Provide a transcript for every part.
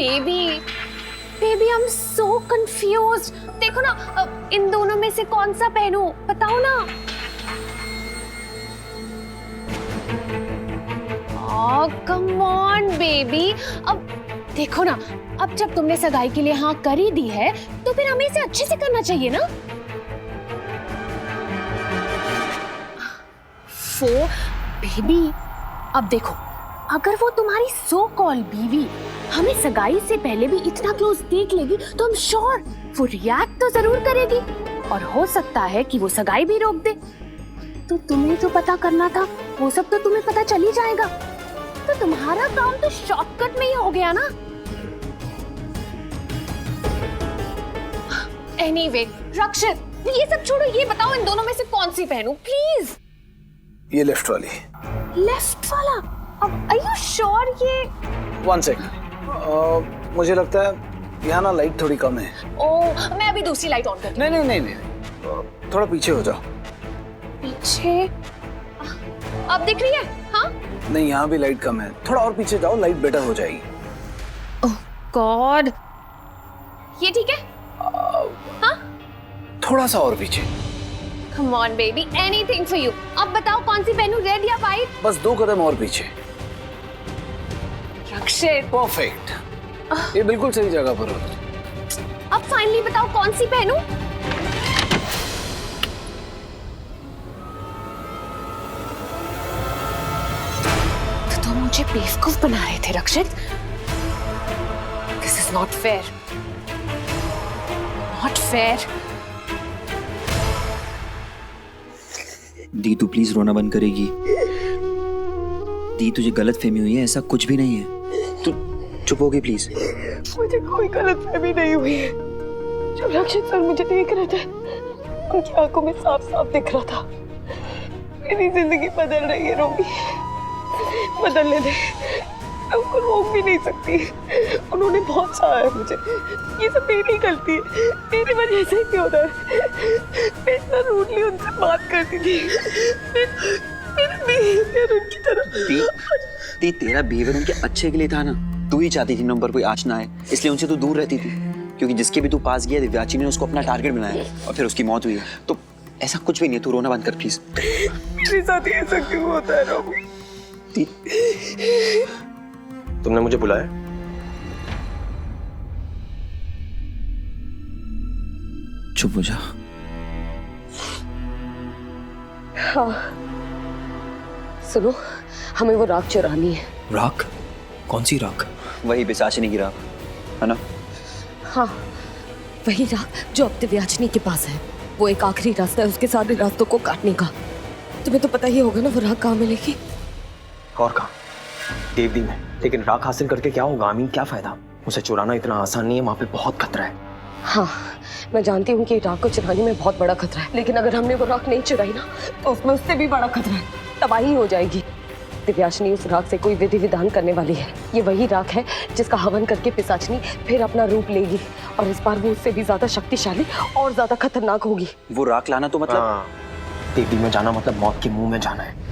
Baby baby I am so confused. देखो ना, इन दोनों में से कौन सा पहनूं, बताओ ना। कम ऑन बेबी, अब देखो ना, अब जब तुमने सगाई के लिए हाँ कर ही दी है तो फिर हमें इसे अच्छे से करना चाहिए ना। बेबी अब देखो, अगर वो तुम्हारी सो कॉल बीवी हमें सगाई से पहले भी इतना क्लोज देख लेगी तो हम श्योर वो रिएक्ट तो जरूर करेगी और हो सकता है कि वो सगाई भी रोक दे। तो तुम्हें जो पता करना था वो सब तो तुम्हें पता चल ही जाएगा, तो तुम्हारा काम तो शॉर्टकट में ही हो गया ना। एनीवे रक्षित, ये सब छोड़ो, ये बताओ इन दोनों में से कौन सी पहनूं प्लीज। ये लेफ्ट वाली। लेफ्ट वाला? अब आर यू श्योर? ये 1 सेकंड, मुझे लगता है यहाँ ना लाइट थोड़ी कम है। ओह, मैं अभी दूसरी लाइट ऑन करती हूँ। नहीं, थोड़ा पीछे हो जाओ। पीछे? अब दिख रही है? हाँ नहीं, यहाँ भी लाइट कम है, थोड़ा और पीछे जाओ, लाइट बेटर हो जाएगी। ओह गॉड, ये ठीक है? हाँ थोड़ा सा और पीछे। Come on baby, anything for you। अब बताओ कौन सी पहनूं, रेड या व्हाइट? बस 2 कदम और पीछे। रक्षित परफेक्ट, ये बिल्कुल सही जगह पर हो। अब फाइनली बताओ कौन सी पहनूं? तो तुम मुझे बेवकूफ बना रहे थे रक्षित। This is not fair, not fair। दी तू प्लीज रोना बंद करेगी? दी तुझे गलत फहमी हुई है, ऐसा कुछ भी नहीं है, तू चुप होगी प्लीज। मुझे कोई गलत फहमी नहीं हुई है। जब रक्षित सर मुझे देख रहे थे उनकी आंखों में साफ साफ दिख रहा था मेरी जिंदगी बदल रही है। रोगी बदलने दे, मैं उनको रोक भी नहीं सकती। उन्होंने बहुत चाहा है मुझे, ये सब मेरी गलती है, मेरी वजह से क्यों होता है। मैं इतना रूडली उनसे बात करती थी, मेरा बिहेवियर उनकी तरफ। दी तेरा बिहेवियर उनके अच्छे के लिए था ना, तू ही चाहती थी नंबर कोई आँच ना आए, इसलिए उनसे तू दूर रहती थी, क्योंकि जिसके भी तू पास गया दिव्याची ने उसको अपना टारगेट बनाया और फिर उसकी मौत हुई है। तो ऐसा कुछ भी नहीं है, तू रोना बंद कर प्लीज। मेरे साथ ऐसा क्यों होता है रोगी? तुमने मुझे बुलाया? चुप हो जा। हाँ सुनो, हमें वो राख चुरानी है। राख? कौन सी राख? वही पिशाचिनी की राख है ना? हाँ वही राख जो अब दिव्याचिनी के पास है। वो एक आखिरी रास्ता है उसके सारे रास्तों को काटने का। तुम्हें तो पता ही होगा ना वो राख कहाँ मिलेगी। और कहाँ? देवदी में। लेकिन राख हासिल करके क्या होगा आमीन, क्या फायदा? उसे चुराना इतना आसान नहीं है, वहाँ पे बहुत खतरा है। हाँ मैं जानती हूँ कि राख को चुराने में बहुत बड़ा खतरा है, लेकिन अगर हमने वो राख नहीं चुराई ना तो उसमें उससे भी बड़ा खतरा है, तबाही हो जाएगी। दिव्याशिनी उस राख से कोई विधि विधान करने वाली है। ये वही राख है जिसका हवन करके पिशाचिनी फिर अपना रूप लेगी और इस बार वो उससे भी ज्यादा शक्तिशाली और ज्यादा खतरनाक होगी। वो राख लाना तो मतलब देवदी में जाना मतलब मौत के मुंह में जाना है।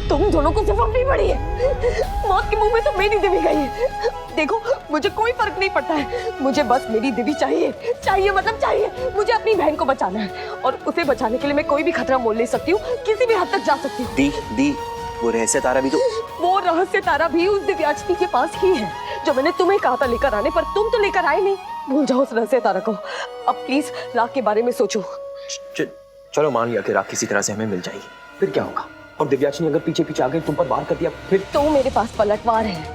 तुम दोनों को सिर्फ अपनी पड़ी है। मौत के मुंह में तो मेरी देवी गई है। देखो मुझे कोई फर्क नहीं पड़ता है, मुझे बस मेरी देवी चाहिए। चाहिए मतलब चाहिए। मुझे अपनी बहन को बचाना है और उसे बचाने के लिए मैं कोई भी खतरा मोल ले सकती हूँ, किसी भी हद तक जा सकती हूँ। दी वो रहस्य तारा भी तो। वो रहस्य तारा भी उस दिव्याचिनी के पास ही है जो मैंने तुम्हें कहा था लेकर आने, पर तुम तो लेकर आए नहीं। भूल जाओ उस रहस्य तारा को। अब प्लीज राख के बारे में सोचो। चलो मान लिया कि राख किसी तरह से हमें मिल जाएगी, फिर क्या होगा? और दिव्याचिनी अगर पीछे पीछे आ गई, तुम पर वार कर दिया फिर? तो मेरे पास पलटवार है,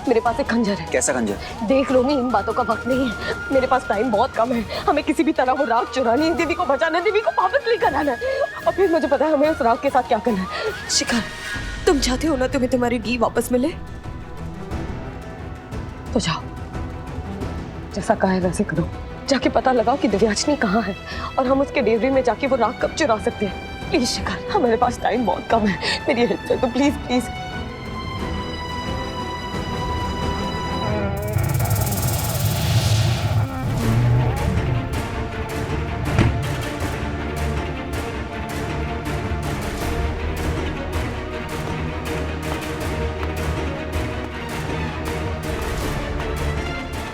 मेरे पास एक खंजर है। कैसा खंजर? देख लो, इन बातों का वक्त नहीं है, मेरे पास टाइम बहुत कम है। हमें किसी भी तरह वो राख चुरानी है, देवी को बचाना है, देवी को वापस लेकर आना है। और फिर मुझे पता है हमें उस राख के साथ क्या करना है। शिखर तुम चाहते हो ना तुम्हें तुम्हारी दी वापस मिले, तो जाओ, जैसा कहा है वैसे करो। जाके पता लगाओ कि दिव्याचिनी कहाँ है और हम उसके डेवरी में जाके वो राख कब चुरा सकते हैं। प्लीज शिखर, हमारे पास टाइम बहुत कम है, मेरी हेल्प कर दो प्लीज प्लीज।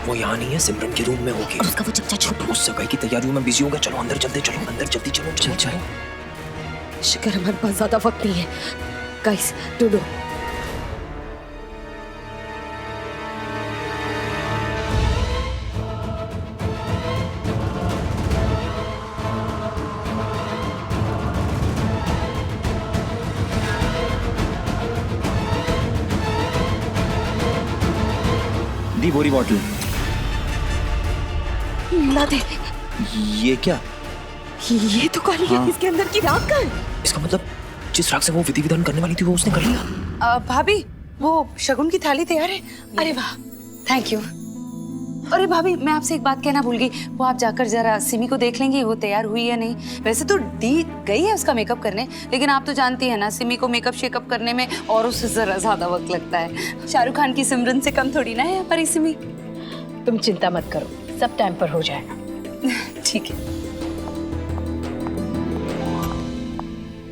वो यहाँ नहीं है, सिमरन के रूम में होगी। उसका वो चच्चा छोटू। उस सगाई की तैयारियों में बिजी होगा। चलो अंदर चलते, चलो अंदर जल्दी चलो। चल चल। शुक्र हमारे पास ज्यादा वक्त नहीं है। गाइस ढूंढो। दी बोरी बॉटल। ना दे। ये क्या? ये तो काली है। इसके अंदर की राख कहाँ है? इसका मतलब जिस राग से वो विधि विधान करने वाली थी वो उसने कर लिया। भाभी वो शगुन की थाली तैयार है। अरे वाह, थैंक यू। अरे भाभी, मैं आपसे एक बात कहना भूल गई। वो आप जाकर जरा सिमी को देख लेंगी वो तैयार हुई है नहीं। वैसे तो दी गई है उसका मेकअप करने, लेकिन आप तो जानती है ना सिमी को मेकअप शेकअप करने में और उससे जरा ज्यादा वक्त लगता है। शाहरुख खान की सिमरन से कम थोड़ी ना है हमारी सिमी। तुम चिंता मत करो, सब टाइम पर हो जाएगा। ठीक है।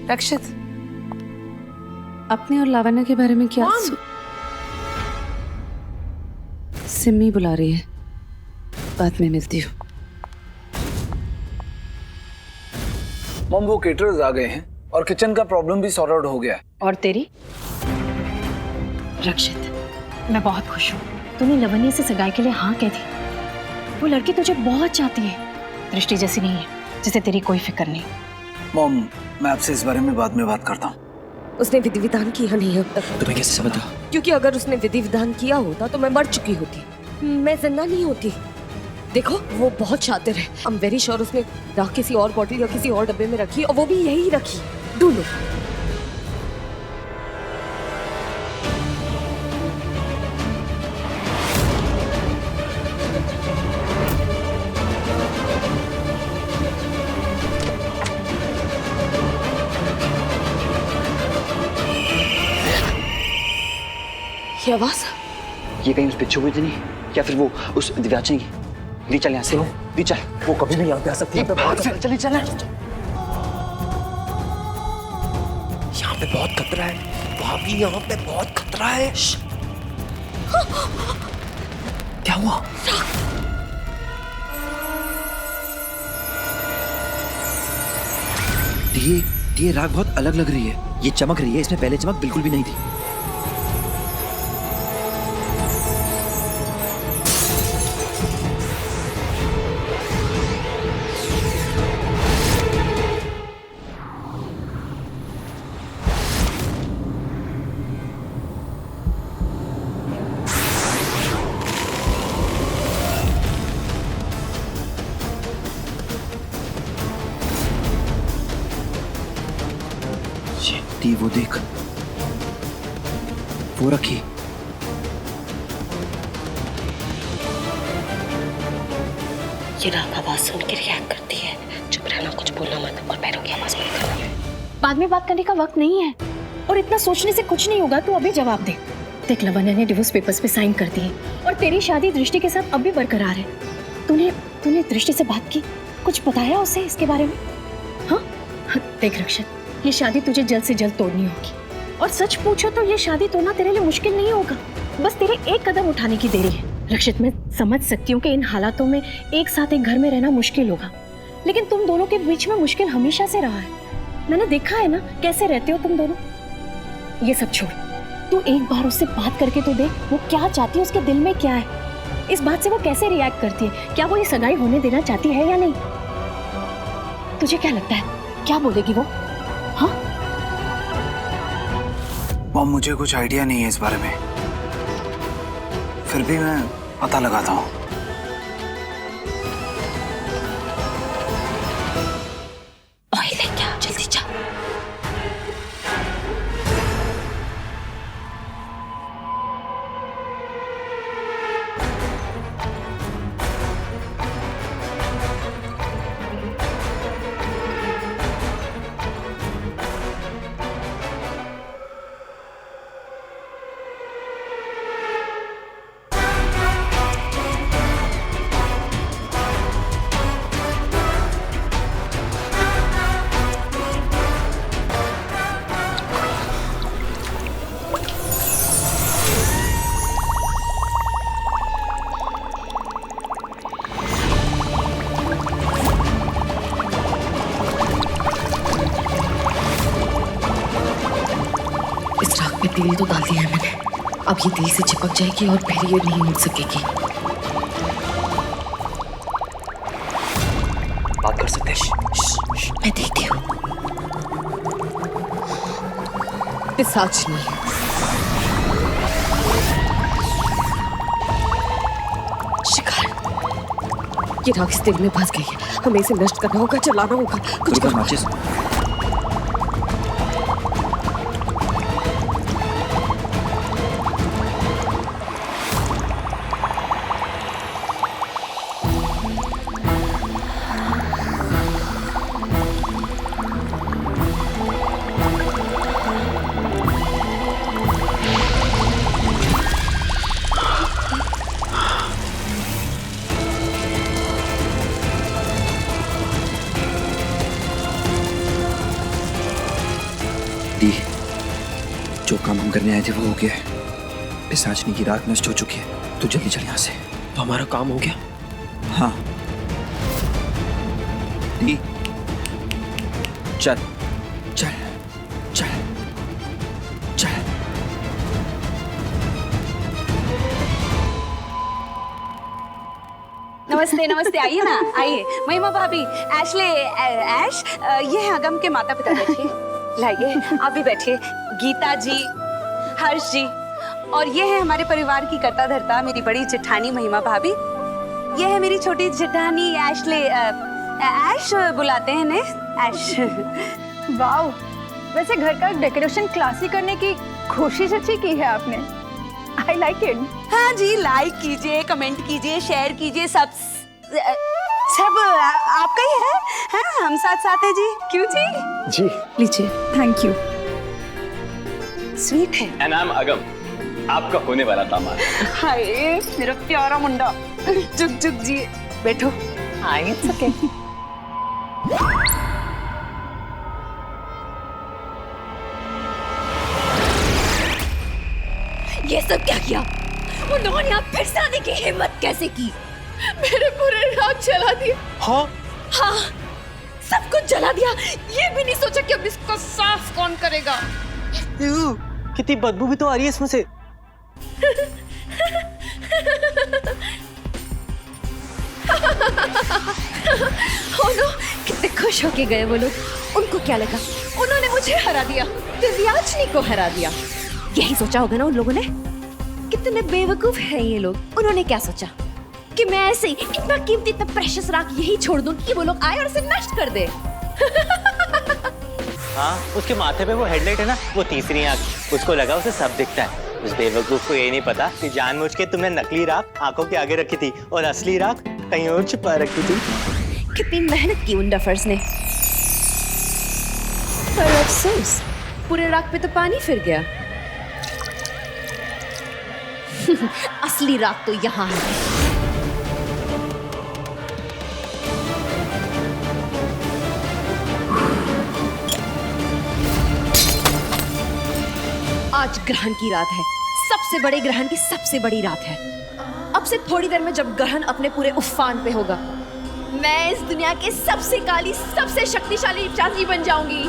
रक्षित, अपने और लावण्य के बारे में क्या? सिमी बुला रही है, बाद में मिलती हूँ। मम वो केटरर्स आ गए हैं और किचन का प्रॉब्लम भी सॉर्ट आउट हो गया है। और तेरी? रक्षित, मैं बहुत खुश हूँ। तूने लवन्य से सगाई के लिए हाँ कह दी। वो लड़की तुझे बहुत चाहती है, दृष्टि जैसी नहीं है जिसे तेरी कोई फिक्र नहीं। मम, मैं आपसे इस बारे में बाद में बात करता हूँ। उसने विधि विधान किया नहीं अब तक। तुम्हें कैसे समझा? क्योंकि अगर उसने विधि विधान किया होता तो मैं मर चुकी होती, मैं जिंदा नहीं होती। देखो वो बहुत शातिर है। आई एम वेरी श्योर उसने राख किसी और बॉटल या किसी और डब्बे में रखी और वो भी यही रखी। ढूंढो। ये आवाज? ये कहीं उस बिच्छू हुई तो नहीं, या फिर वो उस दिव्याचनी की? दी चल यहाँ से। दी चल। वो कभी नहीं यहाँ पे आ सकती। चले चले। यहाँ पे बहुत खतरा है भाभी, यहाँ पे बहुत खतरा है। क्या हुआ? ये राग बहुत अलग लग रही है। ये चमक रही है, इसमें पहले चमक बिल्कुल भी नहीं थी। दी वो देख, वो रखी। ये राख आवाज सुन के रिएक्ट करती है। चुप रहना, कुछ बोलना मत और पैरों की आवाज मत करना। बाद में बात करने का वक्त नहीं है और इतना सोचने से कुछ नहीं होगा। तू अभी जवाब दे। देख, लवन्या ने डिवोर्स पेपर्स पे साइन कर दिए और तेरी शादी दृष्टि के साथ अब भी बरकरार है। तूने दृष्टि से बात की? कुछ बताया उसे इसके बारे में? हाँ देख रक्षित, ये शादी तुझे जल्द से जल्द तोड़नी होगी। और सच पूछो तो ये शादी तोड़ना तेरे लिए मुश्किल नहीं होगा, बस तेरे एक कदम उठाने की देरी है। रक्षित, मैं समझ सकती हूँ कि इन हालातों में एक साथ एक घर में रहना मुश्किल होगा, लेकिन तुम दोनों के बीच में मुश्किल हमेशा से रहा है। मैंने देखा है ना कैसे रहते हो तुम दोनों। ये सब छोड़, तू एक बार उससे बात करके तो देख, वो क्या चाहती है, उसके दिल में क्या है, इस बात से वो कैसे रिएक्ट करती है। क्या वो ये सगाई होने देना चाहती है या नहीं? तुझे क्या लगता है क्या बोलेगी वो? हाँ मम, मुझे कुछ आइडिया नहीं है इस बारे में, फिर भी मैं पता लगाता हूँ। ऑयल है क्या? जल्दी जा। पे तेल तो डाल दिया है मैंने, अब ये तेल से चिपक जाएगी और फिर ये नहीं उड़ सकेगी। बात कर सकते हैं। मैं देखती हूँ। पिशाचिनी, शिकार, ये राख इस तेल में फंस गई है। हमें इसे नष्ट करना होगा, चलाना होगा, कुछ रुको करना। माचिस। दी, जो काम हम करने आए थे वो हो गया है। पिशाचनी की राख नष्ट हो चुकी है। तू जल्दी चल यहाँ से। तो हमारा काम हो गया। हाँ दी, चल चल चल चल। नमस्ते नमस्ते, आइए ना, आइए। महिमा भाभी, एशले ऐश, ये है अगम के माता पिता, बैठिए। लाइए, आप भी बैठिए। गीता जी, हर्ष जी, और ये है हमारे परिवार की कर्ता धर्ता, मेरी बड़ी जेठानी महिमा भाभी। ये है मेरी छोटी जेठानी एशले, ऐश बुलाते हैं ने, ऐश। वाओ, वैसे घर का डेकोरेशन क्लासी करने की कोशिश अच्छी की है आपने। I like it. हाँ जी, लाइक कीजिए, कमेंट कीजिए, शेयर कीजिए, सब आपका ही है। हाँ, हम साथ साथ हैं जी, क्यों जी? जी लीजिए, थैंक यू। स्वीट है। एंड आई एम अगम, आपका होने वाला दामाद। हाय मेरा प्यारा मुंडा, जुग जुग जी, बैठो। हाँ, इट्स ओके। ये सब क्या किया? उन्होंने यहाँ फिर से आने की हिम्मत कैसे की? मेरे पूरे रात जला दिए। हाँ, हाँ, सब कुछ जला दिया। ये भी नहीं सोचा कि अब इसको साफ कौन करेगा। कितनी बदबू भी तो आ रही है इसमें से। ओ नो, कितने खुश होके गए वो लोग। उनको क्या लगा? उन्होंने मुझे हरा दिया, दिव्याचनी को हरा दिया। यही सोचा होगा ना उन लोगों ने। कितने बेवकूफ हैं ये लोग। उन्होंने क्या सोचा कि मैं ऐसे ही इतना कीमती, इतना प्रेशियस राख यही छोड़ दूं कि वो लोग आए और इसे नष्ट कर दे। हाँ, उसके माथे पे वो हेडलाइट है ना, वो तीसरी आंख, उसको लगा उसे सब दिखता है। उस बेवकूफ को ये नहीं पता कि जानबूझ के तुमने नकली राख आंखों के आगे रखी थी और असली राख कहीं और छुपा रखी थी। कितनी मेहनत की उन डफर्स ने, पर अफसोस पूरे राख पे तो पानी फिर गया। असली राख तो यहाँ है। आज ग्रहण की रात है, सबसे बड़े ग्रहण की सबसे बड़ी रात है। अब से थोड़ी देर में जब ग्रहण अपने पूरे उफान पे होगा, मैं इस दुनिया के सबसे काली, सबसे शक्तिशाली चांदी बन जाऊंगी।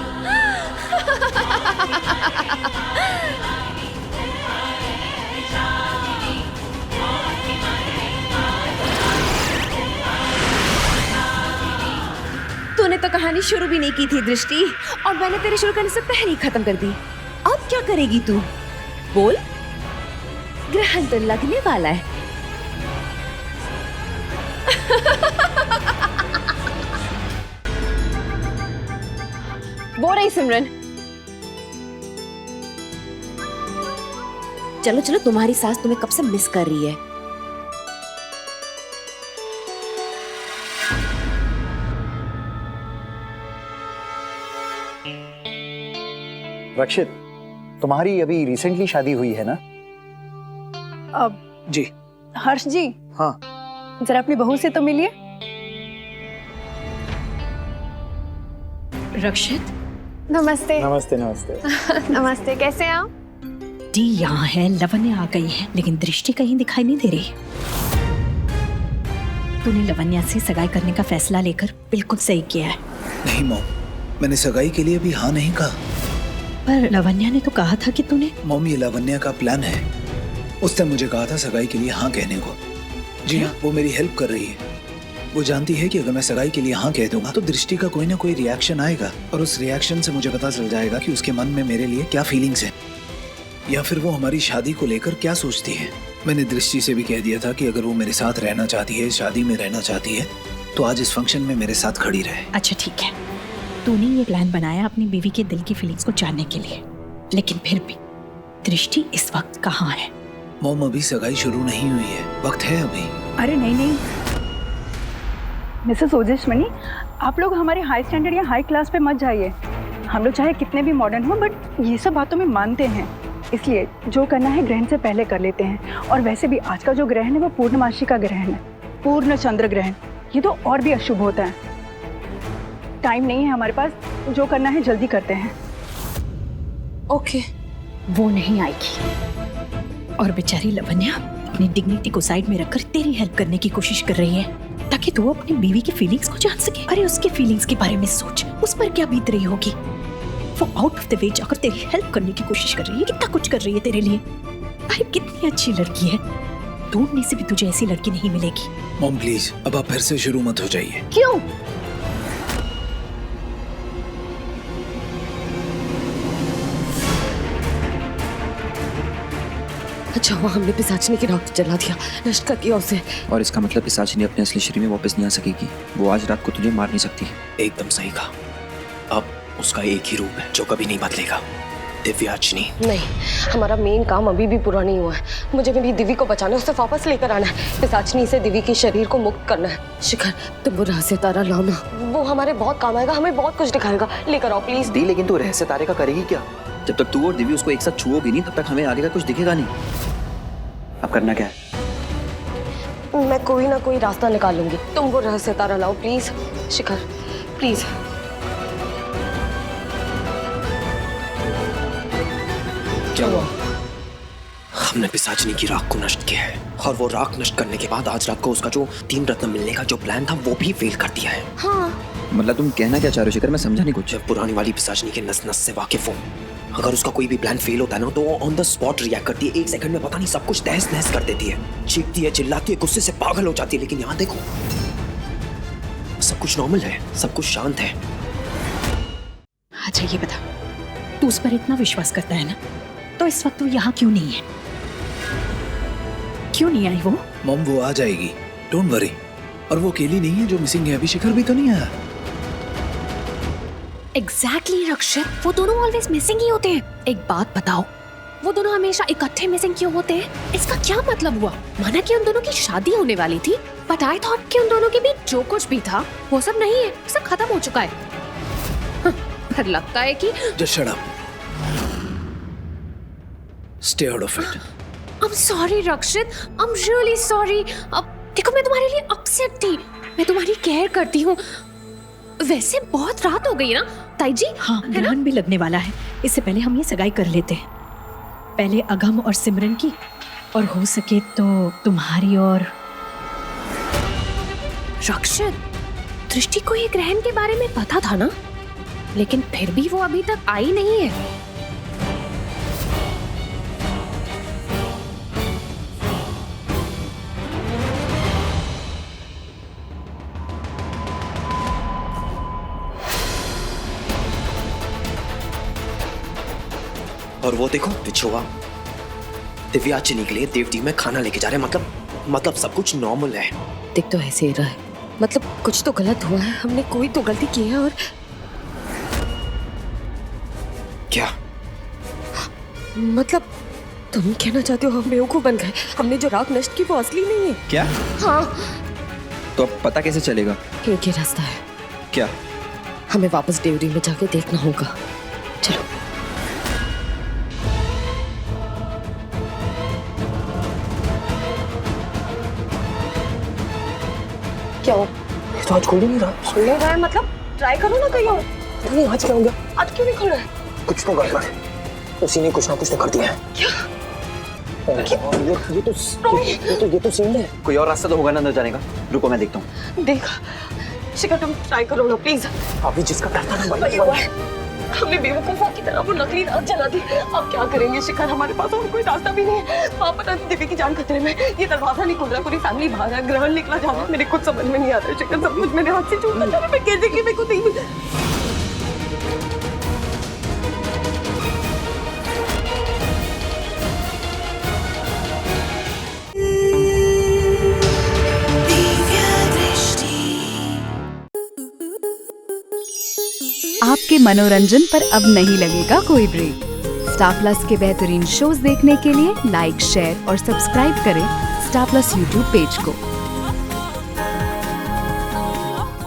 तूने तो कहानी शुरू भी नहीं की थी दृष्टि, और मैंने तेरे शुरू करने से पहले ही खत्म कर दी। अब क्या करेगी तू? बोल। ग्रहण तो लगने वाला है। वो रही सिमरन। चलो चलो, तुम्हारी सास तुम्हें कब से मिस कर रही है। रक्षित, तुम्हारी अभी रिसेंटली शादी हुई है ना? अब जी। हर्ष जी, हाँ, जरा अपनी बहू से तो मिलिए। रक्षित, नमस्ते। नमस्ते नमस्ते। नमस्ते, कैसे हैं आप? डी यहाँ है, लवन्या आ गई है, लेकिन दृष्टि कहीं दिखाई नहीं दे रही। तूने लवन्या से सगाई करने का फैसला लेकर बिल्कुल सही किया है। नहीं मॉम, मैंने सगाई के लिए भी हाँ नहीं कहा। पर लवन्या ने तो कहा था कि तूने। मॉम, ये लावण्या का प्लान है। उसने मुझे कहा था सगाई के लिए हाँ कहने को। जी हाँ, वो मेरी हेल्प कर रही है। वो जानती है कि अगर मैं सगाई के लिए हाँ कह दूंगा तो दृष्टि का कोई ना कोई रिएक्शन आएगा, और उस रिएक्शन से मुझे पता चल जाएगा कि उसके मन में मेरे लिए क्या फीलिंग्स हैं, या फिर वो हमारी शादी को लेकर क्या सोचती है। मैंने दृष्टि से भी कह दिया था कि अगर वो मेरे साथ रहना चाहती है, शादी में रहना चाहती है, तो आज इस फंक्शन में मेरे साथ खड़ी रहे। अच्छा ठीक है, तूने ये प्लान बनाया अपनी बीवी के दिल की फीलिंग्स को जानने के लिए, लेकिन फिर भी दृष्टि इस वक्त कहाँ है? मॉम, अभी सगाई शुरू नहीं हुई है, वक्त है अभी। अरे नहीं नहीं मिसेस ओजस्विनी, आप लोग हमारे हाई स्टैंडर्ड या हाई क्लास पे मत जाइए। हम लोग चाहे कितने भी मॉडर्न हो, बट ये सब बातों में मानते हैं, इसलिए जो करना है ग्रहण से पहले कर लेते हैं। और वैसे भी आज का जो ग्रहण है वो पूर्णमासी का ग्रहण है, पूर्ण चंद्र ग्रहण। ये तो और भी अशुभ होता है। टाइम नहीं है हमारे पास, जो करना है जल्दी करते हैं। ओके। वो नहीं आएगी, और बेचारी लवन्या अपनी डिग्निटी को साइड में रखकर तेरी हेल्प करने की कोशिश कर रही है ताकि तू अपनी बीवी की फीलिंग्स को जान सके। अरे उसके फीलिंग्स के बारे में सोच, उस पर क्या बीत रही होगी। वो आउट ऑफ द वे जाकर तेरी हेल्प करने की कोशिश कर रही है, कितना कुछ कर रही है तेरे लिए। अरे कितनी अच्छी लड़की है, ढूंढने से भी तुझे ऐसी लड़की नहीं मिलेगी। मॉम प्लीज, अब आप फिर से शुरू मत हो जाइए। क्यों? अच्छा हुआ हमने पिशाचिनी की राख जला दिया, नष्ट कर दिया उसे। और इसका मतलब पिशाचिनी अपने असली शरीर में वापस नहीं आ सकेगी। वो आज रात को तुझे मार नहीं सकती। एकदम सही कहा। अब उसका एक ही रूप है जो कभी नहीं बदलेगा, दिव्याचिनी। नहीं, हमारा मेन काम अभी भी पूरा नहीं हुआ है। मुझे मेरी दिव्य को बचाना है, उसे वापस लेकर आना है। पिशाचिनी से दिव्य के शरीर को मुक्त करना है। शिखर, तुम वो रहस्य तारा लाओ ना, वो हमारे बहुत काम आएगा, हमें बहुत कुछ दिखाएगा। लेकर आओ प्लीज। दी, लेकिन तू रहस्य तारे का करेगी क्या? जब तक तू और दिव्य उसको एक साथ छुओगी नहीं, तब तक हमें आगे का कुछ दिखेगा नहीं। अब करना क्या है? मैं कोई ना कोई रास्ता निकाल लूंगी। तुम वो रहस्य तारा लाओ प्लीज। Shikhar please. क्या हुआ? हमने पिशाचिनी की राख को नष्ट किया है, और वो राख नष्ट करने के बाद आज रात को उसका जो 3 रत्न मिलने का जो प्लान था वो भी फेल कर दिया है। हाँ। मतलब तुम कहना क्या चाह रहे हो शिखर? मैं समझा नहीं कुछ। जब पुरानी वाली पिशाचिनी के नस नस से वाकिफ हो, अगर उसका कोई भी प्लान फेल होता है ना, तो वो ऑन द स्पॉट रिएक्ट करती है। 1 सेकंड में पता नहीं सब कुछ तहस नहस कर देती है, चीखती है, चिल्लाती है, गुस्से से पागल हो जाती है। लेकिन यहाँ देखो, सब कुछ नॉर्मल है, सब कुछ शांत है। अच्छा ये बता, तू उस पर इतना विश्वास करता है ना, तो इस वक्त तू यहाँ क्यों नहीं है? क्यों नहीं आई वो? मॉम, वो आ जाएगी, डोंट वरी। और वो अकेली नहीं है जो मिसिंग है, अभी शिखर भी तो नहीं आया। एग्जैक्टली रक्षित, वो दोनों ऑलवेज मिसिंग ही होते हैं। एक बात बताओ, वो दोनों हमेशा इकट्ठे मिसिंग क्यों होते हैं? इसका क्या मतलब हुआ? माना कि उन दोनों की शादी होने वाली थी, बट आई थॉट कि उन दोनों के बीच जो कुछ भी था वो सब नहीं है, सब खत्म हो चुका है। पर लगता है कि just shut up, stay out of it. I'm sorry Rakshit, I'm really sorry। अब देखो, मैं तुम्हारे लिए अपसेट थी, मैं तुम्हारी केयर करती हूँ। वैसे बहुत रात हो गई ना ताई जी? हाँ, ग्रहण भी लगने वाला है। इससे पहले हम ये सगाई कर लेते हैं। पहले अगम और सिमरन की, और हो सके तो तुम्हारी और रक्षित। दृष्टि को ये ग्रहण के बारे में पता था ना, लेकिन फिर भी वो अभी तक आई नहीं है। और वो देखो, बिछुआ दिव्याचिनी के लिए देवदी में खाना लेके जा रहे हैं। मतलब सब कुछ नॉर्मल है। देख तो ऐसे ही रहा है, मतलब कुछ तो गलत हुआ है, हमने कोई तो गलती की है। और क्या मतलब तुम कहना चाहते हो हम बेवकूफ बन गए? हमने जो राख नष्ट की वो असली नहीं है क्या? हाँ। तो अब पता कैसे चलेगा? एक ही रास्ता है। क्या? हमें वापस डेवरी में जाके देखना होगा। चलो। क्या हो? तो आज खुल नहीं रहा। खुल नहीं रहा है मतलब? ट्राई करो ना कहीं और। नहीं, आज क्या हो गया? आज क्यों नहीं खुल रहा है? कुछ तो गड़बड़ है, उसी ने कुछ ना कुछ तो कर दिया है। क्या? ये तो सीन है। कोई और रास्ता तो होगा ना अंदर जाने का। रुको मैं देखता हूँ। देख शिखर, तुम ट्राई करो ना प्लीज। अभी जिसका डर था ना वही हुआ है। हमने बेवकूफों की तरह वो नकली राख जला दी। अब क्या करेंगे शिखर, हमारे पास और कोई रास्ता भी नहीं है। पापा पता नहीं दिव्य की जान खतरे में, ये दरवाजा नहीं खुल रहा, पूरी फैमिली बाहर है, ग्रहण निकला जा रहा है। मेरे कुछ समझ में नहीं आ रहा है शिखर, सब कुछ मेरे हाथ से छूटता जा रहा है। मैं कैसे कि मेरे को नहीं आपके मनोरंजन पर अब नहीं लगेगा कोई ब्रेक। स्टार प्लस के बेहतरीन शोज देखने के लिए लाइक, शेयर और सब्सक्राइब करें स्टार प्लस यूट्यूब पेज को।